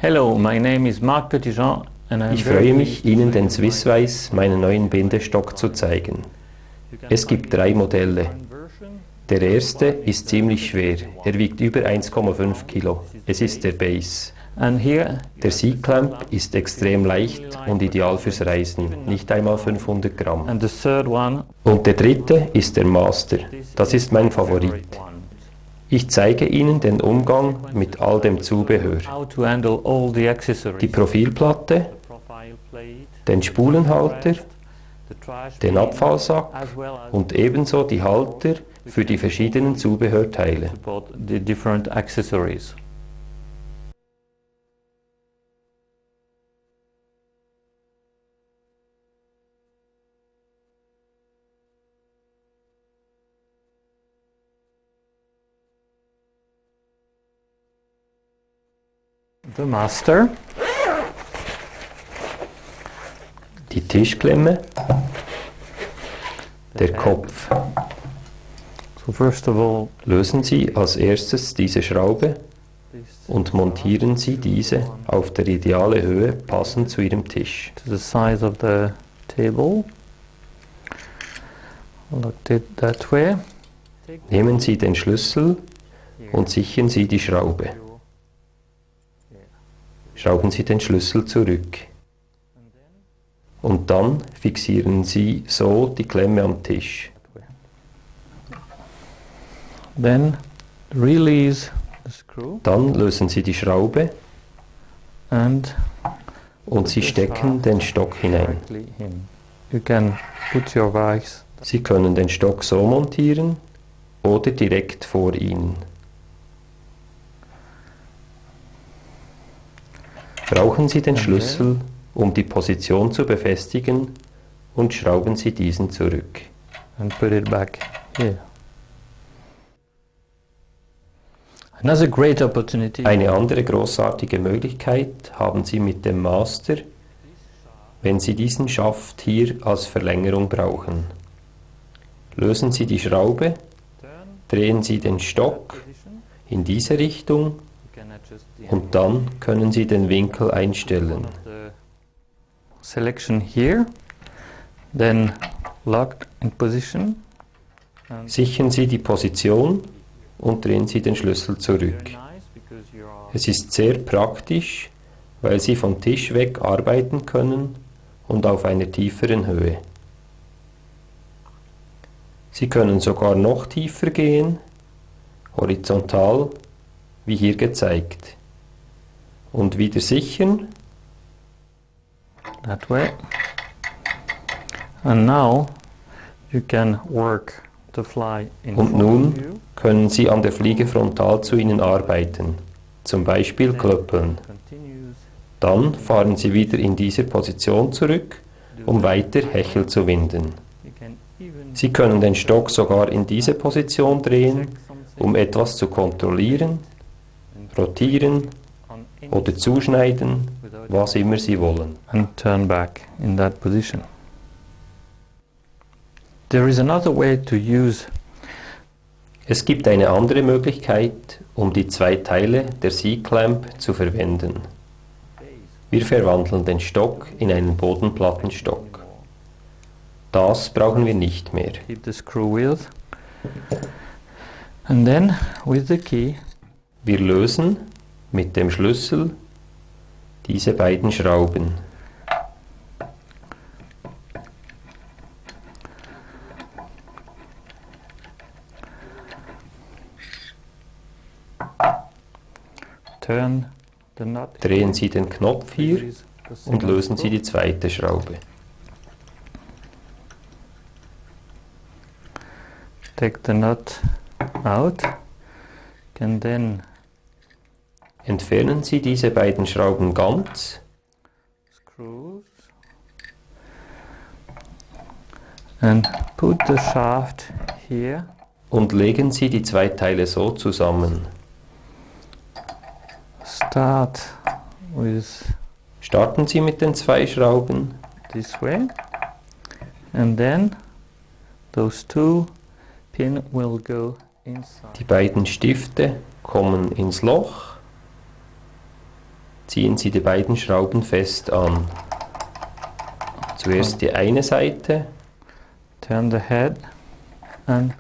Hello, my name is Petitjean and I'm Ich freue mich, Ihnen den Vise, meinen neuen Bindestock, zu zeigen. Es gibt 3 Modelle. Der erste ist ziemlich schwer, er wiegt über 1,5 Kilo. Es ist der Base. Der C-Clamp ist extrem leicht und ideal fürs Reisen, nicht einmal 500 Gramm. Und der dritte ist der Master, das ist mein Favorit. Ich zeige Ihnen den Umgang mit all dem Zubehör. Die Profilplatte, den Spulenhalter, den Abfallsack und ebenso die Halter für die verschiedenen Zubehörteile. The master, die Tischklemme, der Kopf. So first of all, lösen Sie als erstes diese Schraube und montieren Sie diese auf der idealen Höhe passend zu Ihrem Tisch. to the size of the table. Look it that way. Nehmen Sie den Schlüssel und sichern Sie die Schraube. Schrauben Sie den Schlüssel zurück. Und dann fixieren Sie so die Klemme am Tisch. Then release the screw Dann lösen Sie die Schraube and und Sie stecken den Stock hinein. directly in. You can put your vise Sie können den Stock so montieren oder direkt vor Ihnen. Brauchen Sie den Schlüssel, um die Position zu befestigen, und schrauben Sie diesen zurück. and put it back here. Another great opportunity. Eine andere großartige Möglichkeit haben Sie mit dem Master, wenn Sie diesen Schaft hier als Verlängerung brauchen. Lösen Sie die Schraube, drehen Sie den Stock in diese Richtung und dann können Sie den Winkel einstellen. Selection here, then locked in position. Sichern Sie die Position und drehen Sie den Schlüssel zurück. Es ist sehr praktisch, weil Sie vom Tisch weg arbeiten können und auf einer tieferen Höhe. Sie können sogar noch tiefer gehen, horizontal, wie hier gezeigt. Und wieder sichern. That way. And now you can work the fly in Und front of nun you. können Sie an der Fliege frontal zu Ihnen arbeiten, zum Beispiel klöppeln. Continues. Dann fahren Sie wieder in diese Position zurück, um weiter Hechel zu winden. You can even Sie können den Stock sogar in diese Position drehen, check something um etwas zu kontrollieren, rotieren on any oder zuschneiden, without was immer Sie wollen. and turn back in that position. There is another way to use Es gibt eine andere Möglichkeit, um die 2 Teile der C-Clamp zu verwenden. Wir verwandeln den Stock in einen Bodenplattenstock. Das brauchen wir nicht mehr. keep the screw with, and then with the key Wir lösen mit dem Schlüssel diese beiden Schrauben. turn the nut, Drehen Sie den Knopf hier release the und single lösen Sie screw, die zweite Schraube. take the nut out, can then Entfernen Sie diese beiden Schrauben ganz screws and put the shaft here. und legen Sie die 2 Teile so zusammen. Start with Starten Sie mit den 2 Schrauben, this way, and then those 2 pin will go inside. die beiden Stifte kommen ins Loch ziehen Sie die beiden Schrauben fest an. Zuerst die eine Seite, Turn the head and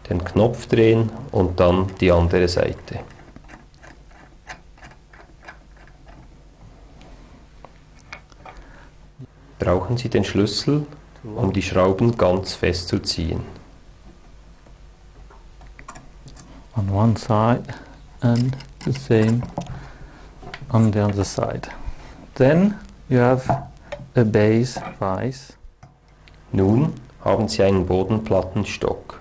den Knopf drehen und dann die andere Seite. Brauchen Sie den Schlüssel, um die Schrauben ganz festzuziehen. on one side and the same on the other side. Then you have a base vise. Nun haben Sie einen Bodenplattenstock.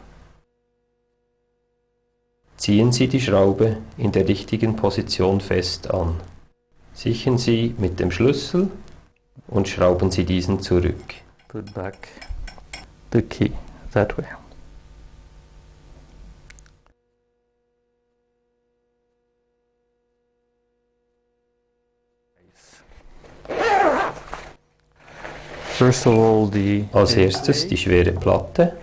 Ziehen Sie die Schraube in der richtigen Position fest an. Sichern Sie mit dem Schlüssel und schrauben Sie diesen zurück. Put back the key that way. First of all, Als erstes die schwere Platte,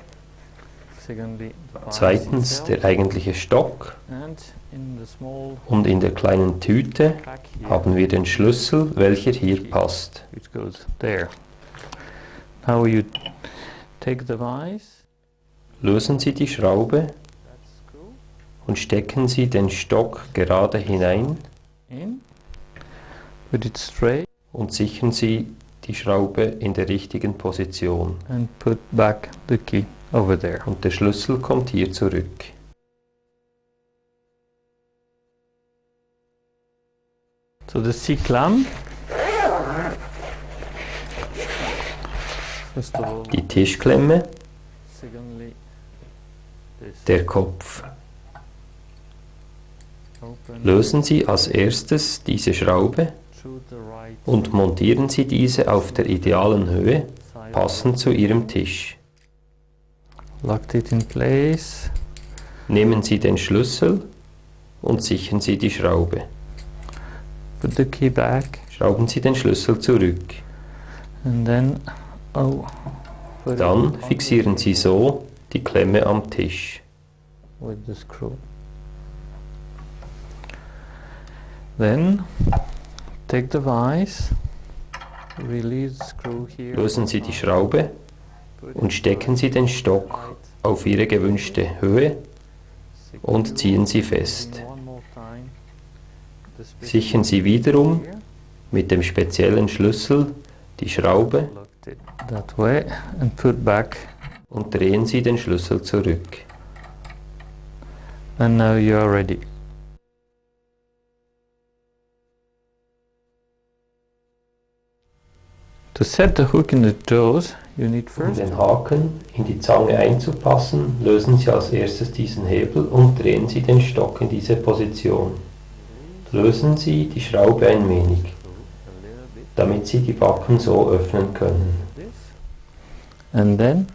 secondly, the vise zweitens itself, der eigentliche Stock and in the small und in der kleinen Tüte pack here, haben wir den Schlüssel, welcher hier passt. which goes there. Now you take the vise, Lösen Sie die Schraube that screw und stecken Sie den Stock gerade hinein in, put it straight und sichern Sie die Schraube in der richtigen Position. and put back the key over there. Und der Schlüssel kommt hier zurück. So the C-clamp, first of all, Die Tischklemme, secondly, this der Kopf. open Lösen Sie als erstes diese Schraube through the right und montieren Sie diese auf der idealen Höhe, side, passend zu Ihrem Tisch. locked it in place, Nehmen Sie den Schlüssel und sichern Sie die Schraube. put the key back, Schrauben Sie den Schlüssel zurück. and then put Dann it on fixieren Sie so die Klemme am Tisch. with the screw. Then take the vise, release the screw here, Lösen Sie die Schraube put und it stecken Sie den Stock right, auf Ihre gewünschte Höhe und secure, ziehen Sie fest. in one more time, the spring Sichern Sie wiederum here, mit dem speziellen Schlüssel die Schraube locked it that way and put back, und drehen Sie den Schlüssel zurück. and now you are ready. To set the hook in the jaws, you need Um first den Haken in die Zange einzupassen, lösen Sie als erstes diesen Hebel und drehen Sie den Stock in diese Position. Lösen Sie die Schraube ein wenig, a little bit damit Sie die Backen so öffnen können. this, and then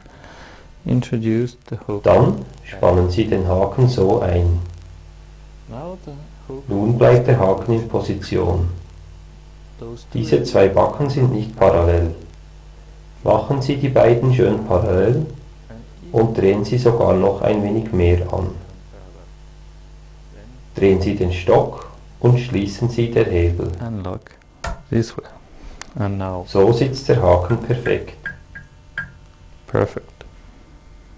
introduce the hook. Dann spannen Sie den Haken so ein. Now the hook, Nun bleibt der Haken in Position. those two Diese zwei Backen sind nicht parallel. Machen Sie die beiden schön parallel und drehen Sie sogar noch ein wenig mehr an. Drehen Sie den Stock und schließen Sie den Hebel. and lock this way. And now So sitzt der Haken perfekt. perfect.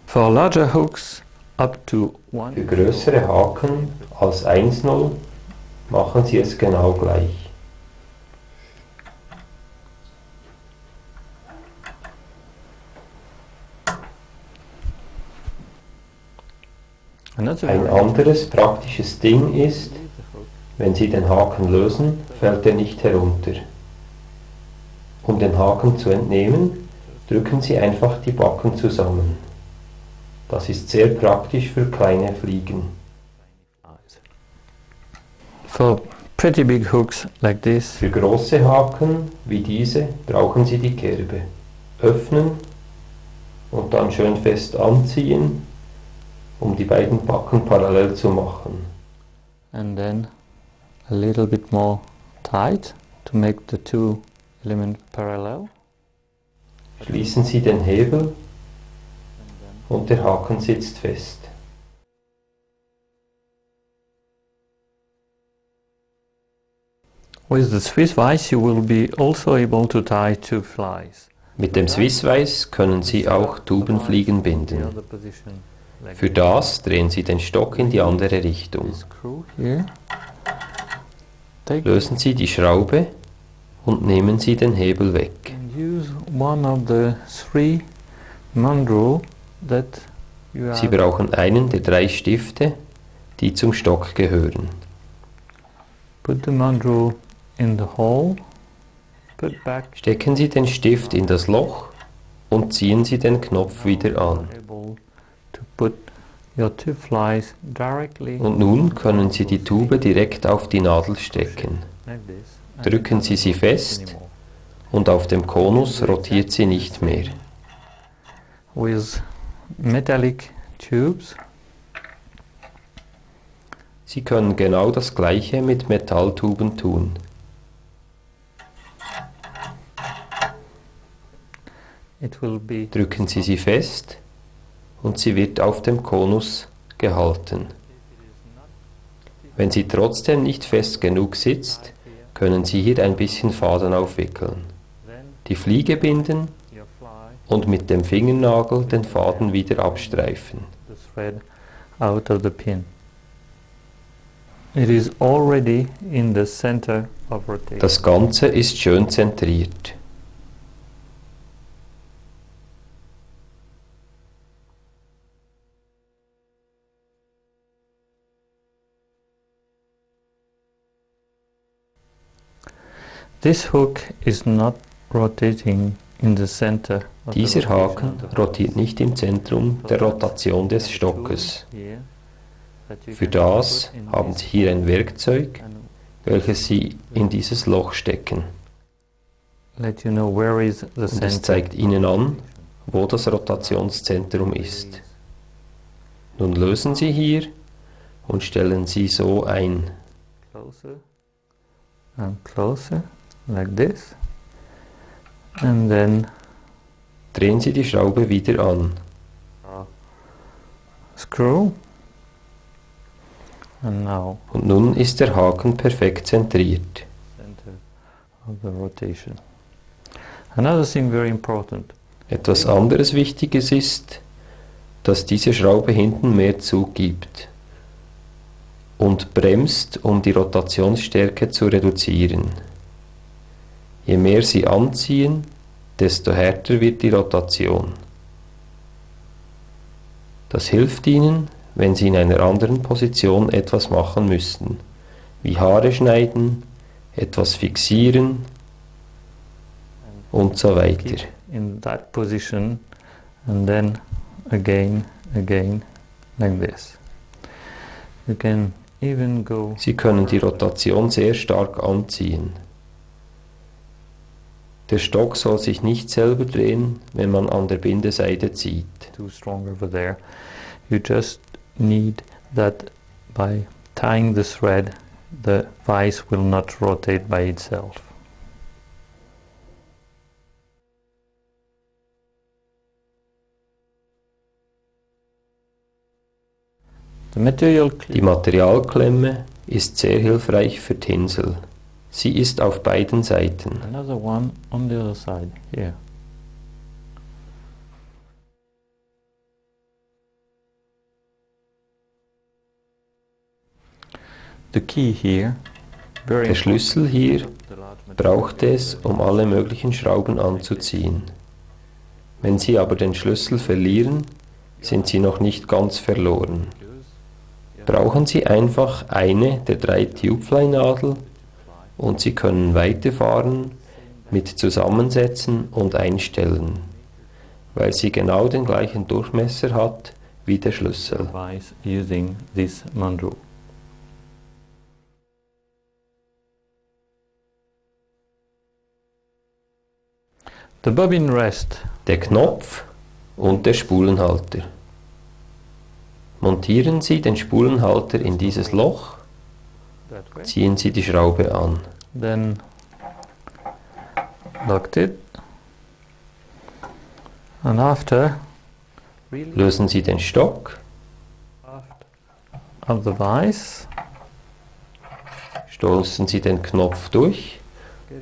For larger hooks up to Für 1 größere Haken als 1,0 machen Sie es genau gleich. another Ein anderes praktisches Ding ist, wenn Sie den Haken lösen, fällt er nicht herunter. Um den Haken zu entnehmen, drücken Sie einfach die Backen zusammen. Das ist sehr praktisch für kleine Fliegen. For pretty big hooks like this, Für große Haken wie diese brauchen Sie die Kerbe. Öffnen und dann schön fest anziehen, um die beiden Backen parallel zu machen. and then a little bit more tight to make the two elements parallel. Schließen Sie den Hebel und der Haken sitzt fest. With the Swiss Vise you will be also able to tie 2 flies. Mit dem Swiss Vise können Sie auch Tubenfliegen binden. Für das drehen Sie den Stock in die andere Richtung. Lösen Sie die Schraube und nehmen Sie den Hebel weg. Sie brauchen einen der 3 Stifte, die zum Stock gehören. Put the mandrel in the hole. Stecken Sie den Stift in das Loch und ziehen Sie den Knopf wieder an. Und nun können Sie die Tube direkt auf die Nadel stecken. Drücken Sie sie fest und auf dem Konus rotiert sie nicht mehr. With metallic tubes. Sie können genau das Gleiche mit Metalltuben tun. Drücken Sie sie fest und sie wird auf dem Konus gehalten. Wenn sie trotzdem nicht fest genug sitzt, können Sie hier ein bisschen Faden aufwickeln, die Fliege binden und mit dem Fingernagel den Faden wieder abstreifen. Das Ganze ist schön zentriert. This hook is not rotating in the center. Dieser Haken rotiert nicht im Zentrum der Rotation des Stockes. Für das haben Sie hier ein Werkzeug, welches Sie in dieses Loch stecken. Und es zeigt Ihnen an, wo das Rotationszentrum ist. Nun lösen Sie hier und stellen Sie so ein. Closer and closer. Like this, and then drehen Sie die Schraube wieder an. Screw, and now. Und nun ist der Haken perfekt zentriert. Center of the rotation. Another thing very important. Etwas anderes Wichtiges ist, dass diese Schraube hinten mehr Zug gibt und bremst, um die Rotationsstärke zu reduzieren. Je mehr Sie anziehen, desto härter wird die Rotation. Das hilft Ihnen, wenn Sie in einer anderen Position etwas machen müssten, wie Haare schneiden, etwas fixieren und so weiter. In that position and then again, like this. You can even go. Sie können die Rotation sehr stark anziehen. Der Stock soll sich nicht selber drehen, wenn man an der Bindeseite zieht. Too strong over there. You just need that by tying the thread, the vise will not rotate by itself. Die Materialklemme ist sehr hilfreich für Tinsel. Sie ist auf beiden Seiten. Another one on the other side, here. The key here, der Schlüssel hier braucht es, um alle möglichen Schrauben anzuziehen. Wenn Sie aber den Schlüssel verlieren, sind Sie noch nicht ganz verloren. Brauchen Sie einfach eine der 3 Tubefly-Nadeln und Sie können weiterfahren mit Zusammensetzen und Einstellen, weil sie genau den gleichen Durchmesser hat wie der Schlüssel. Using this mandrel. The bobbin rest. Der Knopf und der Spulenhalter. Montieren Sie den Spulenhalter in dieses Loch, ziehen Sie die Schraube an. Then locked it. And after lösen Sie den Stock of the vise, Stoßen Sie den Knopf durch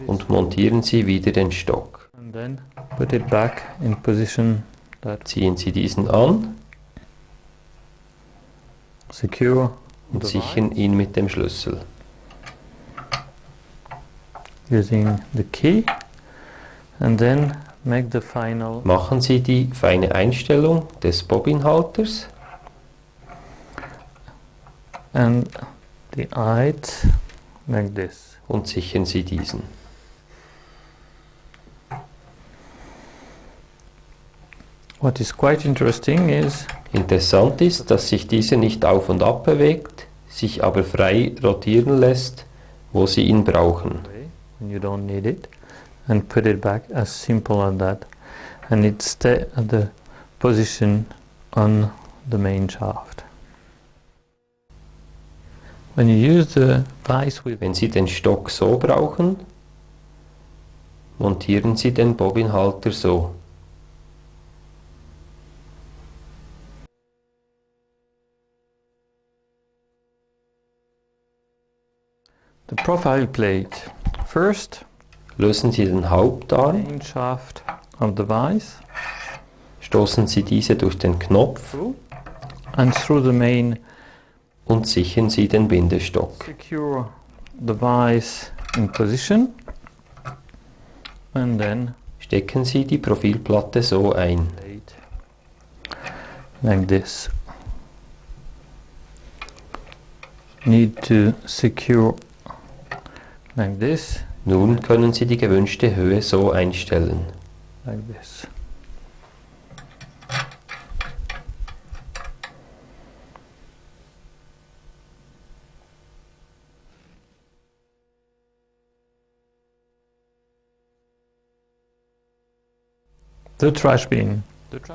und montieren Sie wieder den Stock. and then put it back in position that Ziehen Sie diesen an secure und the sichern vise ihn mit dem Schlüssel. using the key, and then make the final Machen Sie die feine Einstellung des Bobbinhalters and the height like this. und sichern Sie diesen. What is quite interesting is Interessant ist, dass sich dieser nicht auf und ab bewegt, sich aber frei rotieren lässt, wo Sie ihn brauchen. when you don't need it, and put it back as simple as that, and it stay at the position on the main shaft. When you use the vise with Wenn Sie den Stock so brauchen, montieren Sie den Bobbinhalter so. the profile plate, first Lösen Sie den Hauptarm, main shaft of the vise stoßen Sie diese durch den Knopf through and through the main, und sichern Sie den Bindestock. secure the vise in position, and then Stecken Sie die Profilplatte so ein. plate like this. Need to secure like this, Nun können Sie die gewünschte Höhe so einstellen. like this. The trash bin.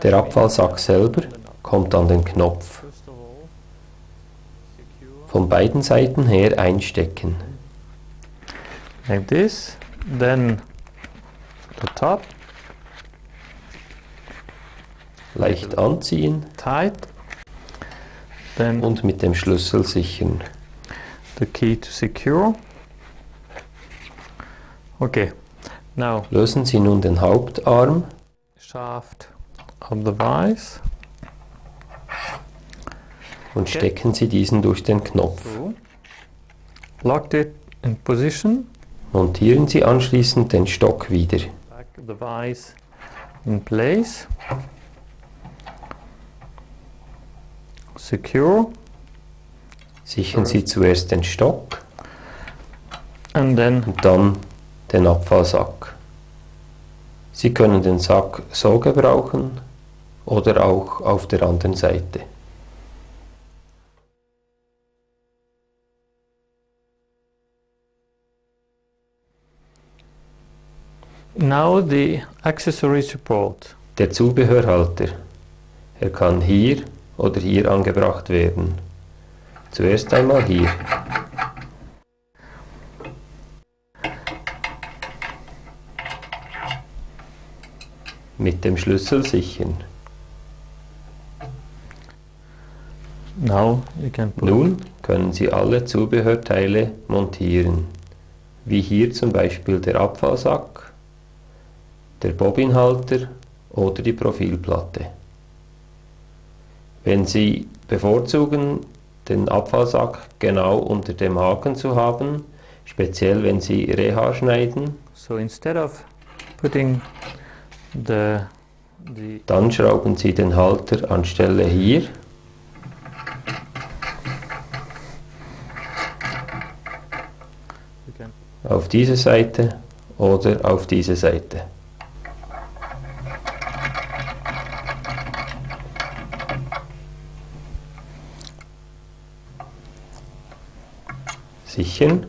Der Abfallsack selber kommt an den Knopf. First of all, secure Von beiden Seiten her einstecken. like this, then the top Leicht anziehen tight, then und mit dem Schlüssel sichern. the key to secure. Okay, now Lösen Sie nun den Hauptarm shaft of the vise und stecken Sie diesen durch den Knopf. through, locked it in position, Montieren Sie anschließend den Stock wieder. back the vise in place, secure, Sichern Sie zuerst den Stock and then und dann den Abfallsack. Sie können den Sack so gebrauchen oder auch auf der anderen Seite. now the accessory support. Der Zubehörhalter. Er kann hier oder hier angebracht werden. Zuerst einmal hier. Mit dem Schlüssel sichern. Now you can put Nun können Sie alle Zubehörteile montieren, wie hier zum Beispiel der Abfallsack, der Bobbinhalter oder die Profilplatte. Wenn Sie bevorzugen, den Abfallsack genau unter dem Haken zu haben, speziell wenn Sie Reha schneiden, so instead of putting the dann schrauben Sie den Halter anstelle hier you can auf diese Seite oder auf diese Seite. Sichern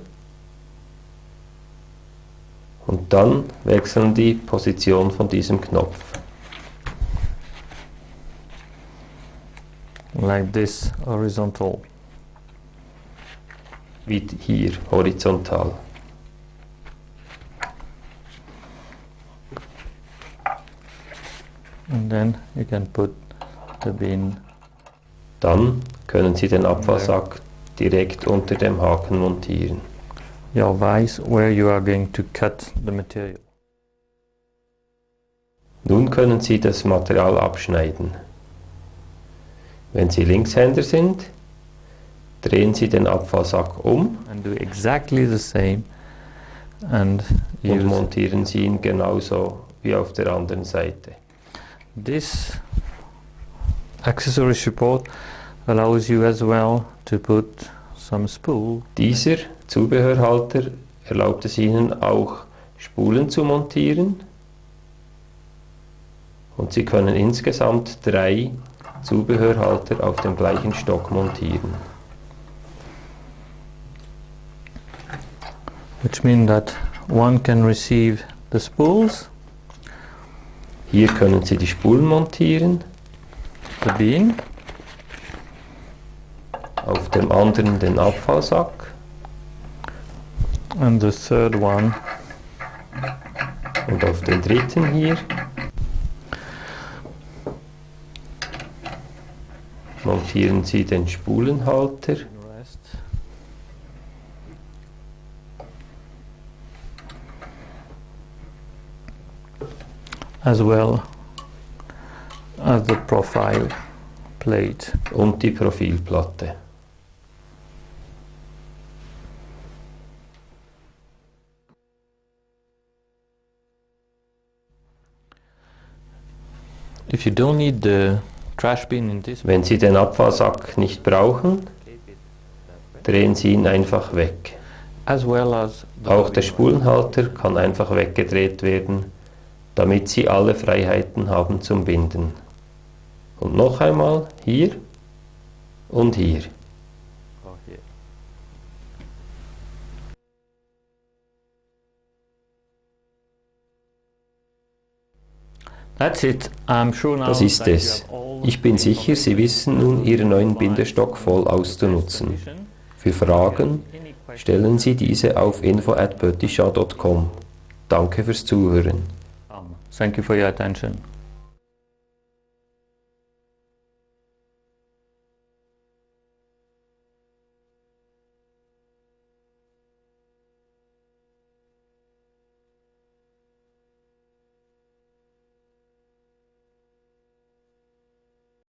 und dann wechseln die Position von diesem Knopf. like this horizontal. Wie hier, horizontal. And then you can put the bin Dann können Sie den Abfallsack direkt unter dem Haken montieren. your vise where you are going to cut the material. Nun können Sie das Material abschneiden. Wenn Sie Linkshänder sind, drehen Sie den Abfallsack um And do exactly the same and und montieren Sie ihn genauso wie auf der anderen Seite. this accessory support allows you as well to put some spool. Dieser Zubehörhalter erlaubt es Ihnen auch, Spulen zu montieren. Und Sie können insgesamt 3 Zubehörhalter auf dem gleichen Stock montieren. Which means that one can receive the spools, Hier können Sie die Spulen montieren, the bean, auf dem anderen den Abfallsack and the third one und auf den dritten hier montieren Sie den Spulenhalter as well as the profile plate. und die Profilplatte. If you don't need the trash bin in this, Wenn Sie den Abfallsack nicht brauchen, drehen Sie ihn einfach weg. as well as the Auch der Spulenhalter kann einfach weggedreht werden, damit Sie alle Freiheiten haben zum Binden. Und noch einmal hier und hier. That's it. I'm sure now Das ist that you es. have all Ich bin the sicher, Sie wissen nun Ihren neuen Bindestock voll auszunutzen. Für Fragen stellen Sie diese auf info@petitjean.com. Danke fürs Zuhören. Thank you for your attention.